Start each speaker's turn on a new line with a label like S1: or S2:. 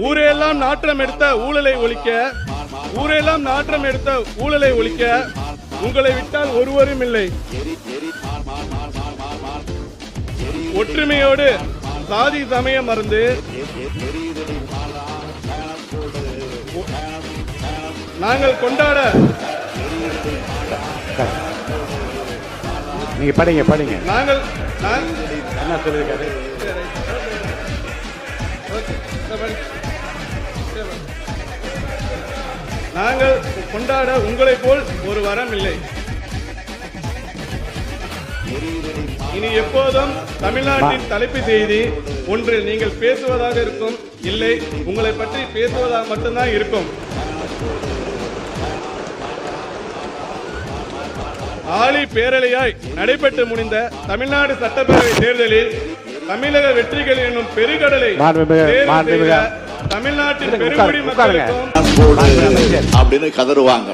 S1: ஊரெல்லாம் நாற்றம் எடுத்த ஊழலை ஒழிக்க, ஊரெல்லாம் நாற்றம் எடுத்த ஊழலை ஒழிக்க உங்களை விட்டால் ஒருவரும் இல்லை. ஒற்றுமையோடு சாதி சமயம் மறந்து நாங்கள் கொண்டாட.
S2: நீங்க படிங்க
S1: நாங்கள்
S2: என்ன சொல்லிருக்காரு?
S1: நாங்கள் கொண்டாட உங்களை போல் ஒரு வரம் இல்லை. இனி எப்போதும் தமிழ்நாட்டின் தலைப்பு செய்தி ஒன்று நீங்கள் பேசுவதாக இருக்கும், இல்லை உங்களை பற்றி பேசுவதாக மட்டும்தான் இருக்கும். ஆளி பேரலையாய் நடைபெற்று முடிந்த தமிழ்நாடு சட்டப்பேரவை தேர்தலில் தமிழக வெற்றிகள் என்னும் பெருங்கடலை தமிழ்நாட்டின் பெருங்குடி மக்களுக்கும்
S3: அப்படின்னு கதறுவாங்க.